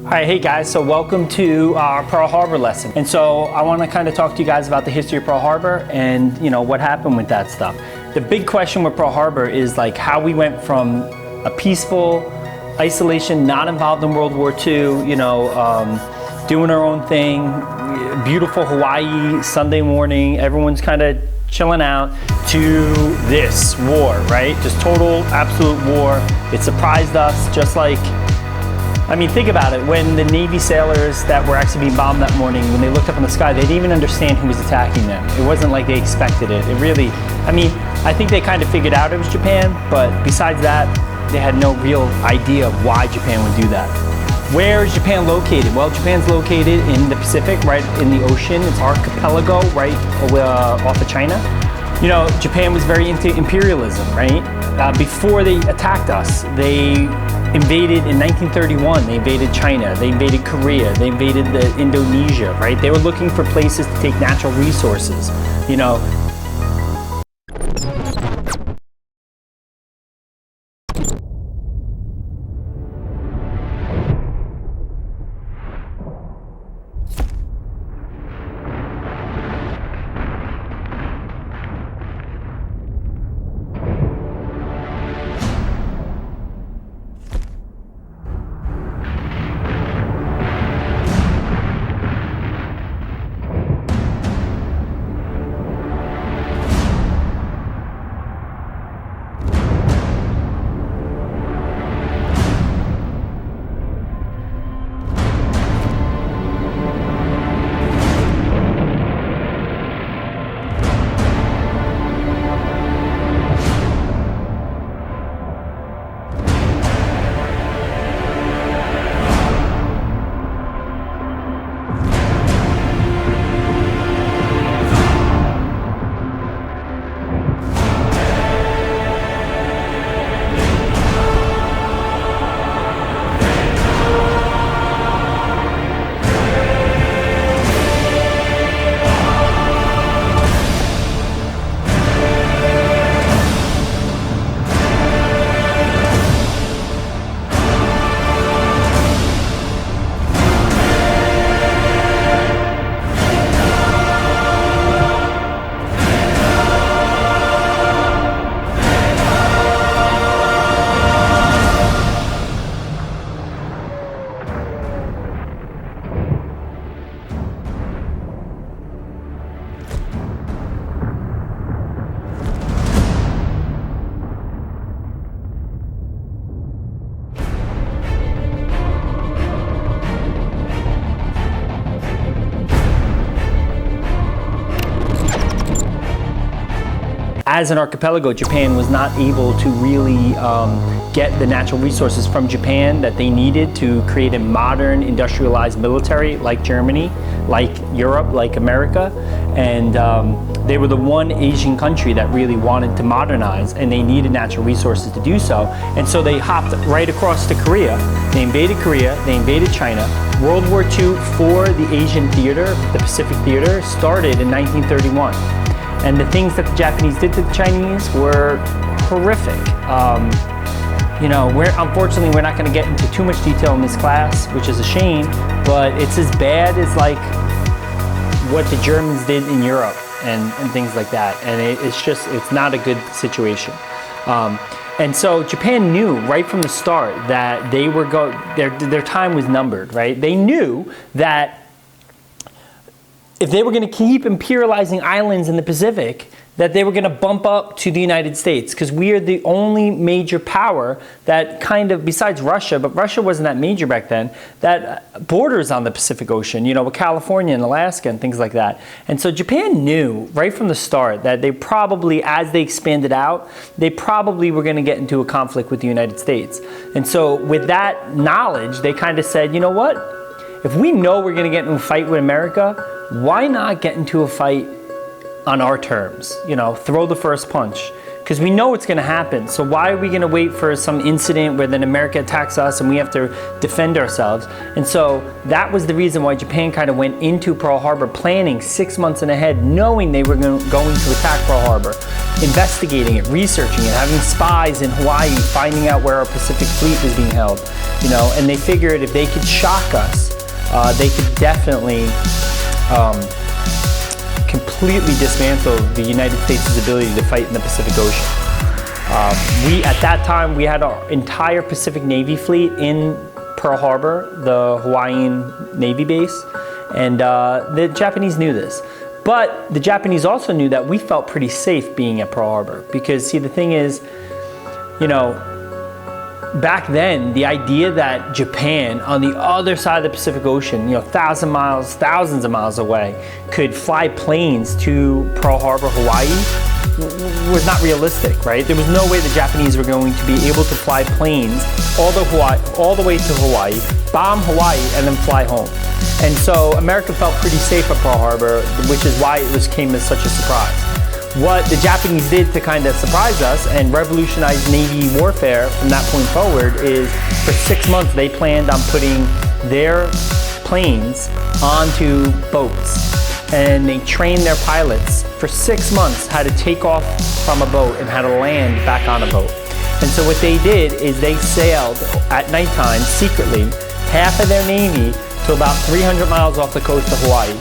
All right, hey guys, so welcome to our Pearl Harbor lesson. And so I want to kind of talk to you guys about the history of Pearl Harbor and, what happened with that stuff. The big question with Pearl Harbor is like how we went from a peaceful isolation, not involved in World War II, doing our own thing, beautiful Hawaii, Sunday morning, everyone's kind of chilling out, to this war, right? Just total, absolute war. It surprised us, just like, think about it. When the Navy sailors that were actually being bombed that morning, when they looked up in the sky, they didn't even understand who was attacking them. It wasn't like they expected it. It really, I think they kind of figured out it was Japan, but besides that, they had no real idea of why Japan would do that. Where is Japan located? Well, Japan's located in the Pacific, right in the ocean. It's archipelago, right off of China. Japan was very into imperialism, right? Before they attacked us, they invaded in 1931. They invaded China, they invaded Korea, they invaded Indonesia, right? They were looking for places to take natural resources, As an archipelago, Japan was not able to really get the natural resources from Japan that they needed to create a modern industrialized military like Germany, like Europe, like America. And they were the one Asian country that really wanted to modernize, and they needed natural resources to do so. And so they hopped right across to Korea. They invaded Korea, they invaded China. World War II for the Asian theater, the Pacific theater, started in 1931. And the things that the Japanese did to the Chinese were horrific. Unfortunately, we're not going to get into too much detail in this class, which is a shame, but it's as bad as like what the Germans did in Europe and things like that. And it's not a good situation. And so Japan knew right from the start that they were their time was numbered, right? They knew that if they were going to keep imperializing islands in the Pacific, that they were going to bump up to the United States, because we are the only major power that besides Russia, but Russia wasn't that major back then, that borders on the Pacific Ocean, with California and Alaska and things like that. And so Japan knew right from the start that they probably, as they expanded out, they probably were going to get into a conflict with the United States. And so with that knowledge, they kind of said, you know what? If we know we're going to get into a fight with America, why not get into a fight on our terms? Throw the first punch. because we know it's going to happen. So why are we going to wait for some incident where then America attacks us and we have to defend ourselves? And so that was the reason why Japan kind of went into Pearl Harbor planning 6 months in ahead, knowing they were going to attack Pearl Harbor, investigating it, researching it, having spies in Hawaii, finding out where our Pacific Fleet was being held, and they figured if they could shock us, they could definitely completely dismantle the United States' ability to fight in the Pacific Ocean. At that time, we had our entire Pacific Navy fleet in Pearl Harbor, the Hawaiian Navy base, and the Japanese knew this. But the Japanese also knew that we felt pretty safe being at Pearl Harbor, because see, the thing is, back then, the idea that Japan on the other side of the Pacific Ocean, thousands of miles away, could fly planes to Pearl Harbor, Hawaii, was not realistic, right? There was no way the Japanese were going to be able to fly planes all the way to Hawaii, bomb Hawaii, and then fly home. And so America felt pretty safe at Pearl Harbor, which is why it came as such a surprise. What the Japanese did to kind of surprise us and revolutionize Navy warfare from that point forward is, for 6 months, they planned on putting their planes onto boats. And they trained their pilots for 6 months how to take off from a boat and how to land back on a boat. And so what they did is they sailed at nighttime secretly half of their Navy to about 300 miles off the coast of Hawaii.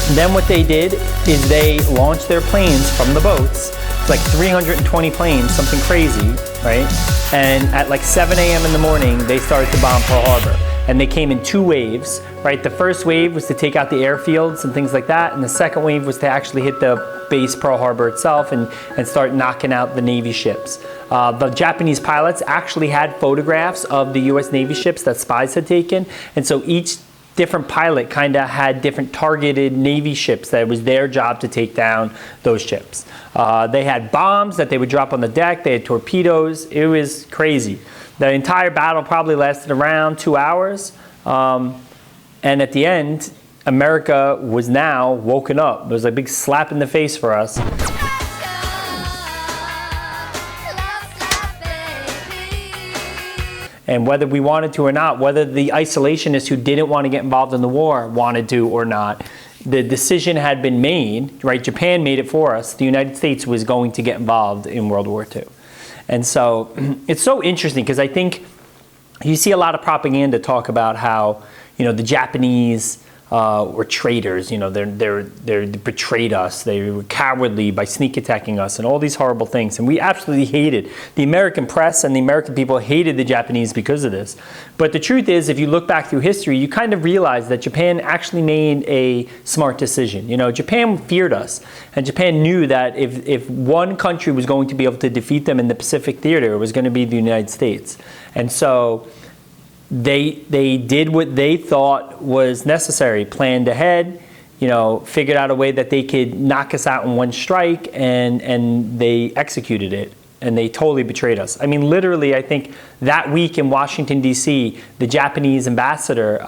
And then what they did is they launched their planes from the boats. It's like 320 planes, something crazy, right? And at like 7 a.m. in the morning, they started to bomb Pearl Harbor. And they came in 2 waves, right? The first wave was to take out the airfields and things like that. And the second wave was to actually hit the base Pearl Harbor itself and start knocking out the Navy ships. The Japanese pilots actually had photographs of the US Navy ships that spies had taken. And so each different pilot kind of had different targeted Navy ships that it was their job to take down those ships. They had bombs that they would drop on the deck. They had torpedoes. It was crazy. The entire battle probably lasted around 2 hours. And at the end, America was now woken up. It was a big slap in the face for us. And whether we wanted to or not, whether the isolationists who didn't want to get involved in the war wanted to or not, the decision had been made, right? Japan made it for us. The United States was going to get involved in World War II. And so it's so interesting because I think you see a lot of propaganda talk about how, the Japanese were traitors. They betrayed us. They were cowardly by sneak attacking us and all these horrible things. And we absolutely hated. The American press and the American people hated the Japanese because of this. But the truth is, if you look back through history, you kind of realize that Japan actually made a smart decision. Japan feared us. And Japan knew that if one country was going to be able to defeat them in the Pacific theater, it was going to be the United States. And so they did what they thought was necessary, planned ahead, figured out a way that they could knock us out in one strike, and they executed it. And they totally betrayed us. I mean, literally, I think that week in Washington, D.C., the Japanese ambassador,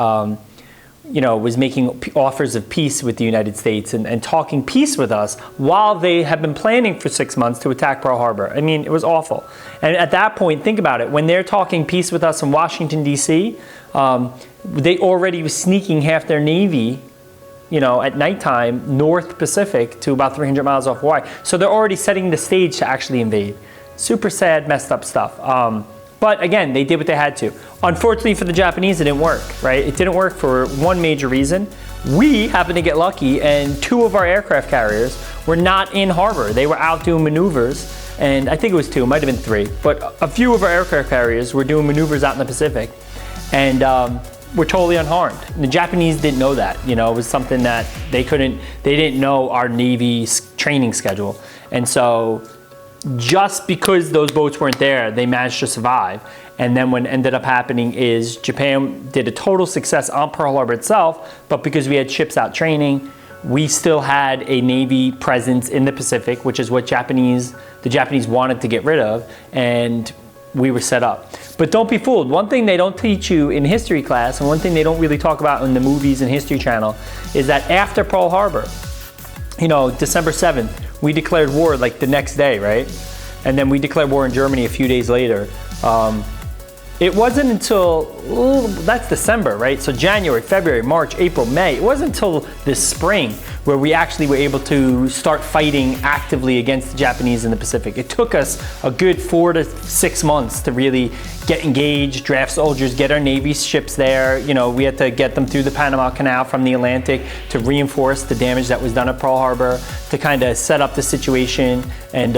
was making offers of peace with the United States and talking peace with us while they had been planning for 6 months to attack Pearl Harbor. I mean, it was awful. And at that point, think about it. When they're talking peace with us in Washington, D.C., they already were sneaking half their Navy, at nighttime, North Pacific to about 300 miles off Hawaii. So they're already setting the stage to actually invade. Super sad, messed up stuff. But again, they did what they had to. Unfortunately for the Japanese, it didn't work, right? It didn't work for one major reason. We happened to get lucky, and 2 of our aircraft carriers were not in harbor. They were out doing maneuvers, and I think it was 2, it might have been 3, but a few of our aircraft carriers were doing maneuvers out in the Pacific, and were totally unharmed. And the Japanese didn't know that. It was something that they didn't know our Navy training schedule. And so just because those boats weren't there, they managed to survive. And then what ended up happening is Japan did a total success on Pearl Harbor itself, but because we had ships out training, we still had a Navy presence in the Pacific, which is what the Japanese wanted to get rid of, and we were set up. But don't be fooled. One thing they don't teach you in history class, and one thing they don't really talk about in the movies and History Channel, is that after Pearl Harbor, December 7th, we declared war like the next day, right? and then we declared war on Germany a few days later. It wasn't until, that's December, right? So January, February, March, April, May. It wasn't until this spring where we actually were able to start fighting actively against the Japanese in the Pacific. It took us a good 4 to 6 months to really get engaged, draft soldiers, get our Navy ships there. You know, we had to get them through the Panama Canal from the Atlantic to reinforce the damage that was done at Pearl Harbor, to kind of set up the situation and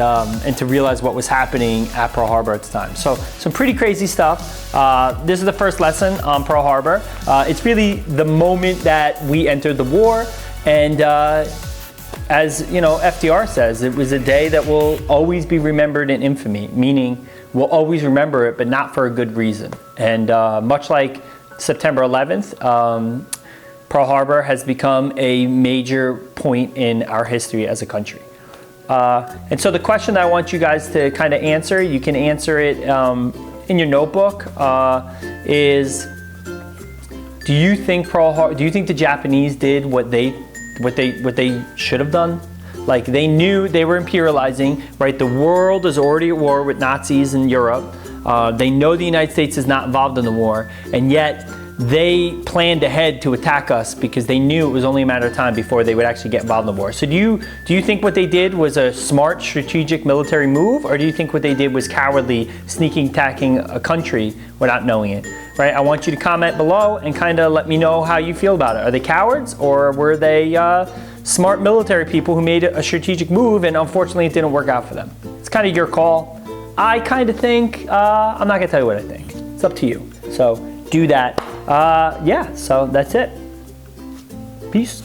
to realize what was happening at Pearl Harbor at the time. So some pretty crazy stuff. This is the first lesson on Pearl Harbor. It's really the moment that we entered the war, and as you know, FDR says, it was a day that will always be remembered in infamy, meaning we'll always remember it, but not for a good reason. And much like September 11th, Pearl Harbor has become a major point in our history as a country. And so the question that I want you guys to kind of answer, you can answer it in your notebook, is do you think the Japanese did what they should have done? Like, they knew they were imperializing, right? The world is already at war with Nazis in Europe. They know the United States is not involved in the war, and yet they planned ahead to attack us because they knew it was only a matter of time before they would actually get involved in the war. So do you think what they did was a smart strategic military move, or do you think what they did was cowardly, sneaking attacking a country without knowing it? Right? I want you to comment below and kind of let me know how you feel about it. Are they cowards, or were they smart military people who made a strategic move and unfortunately it didn't work out for them? It's kind of your call. I kind of think, I'm not gonna tell you what I think. It's up to you. So do that. Yeah, so that's it. Peace.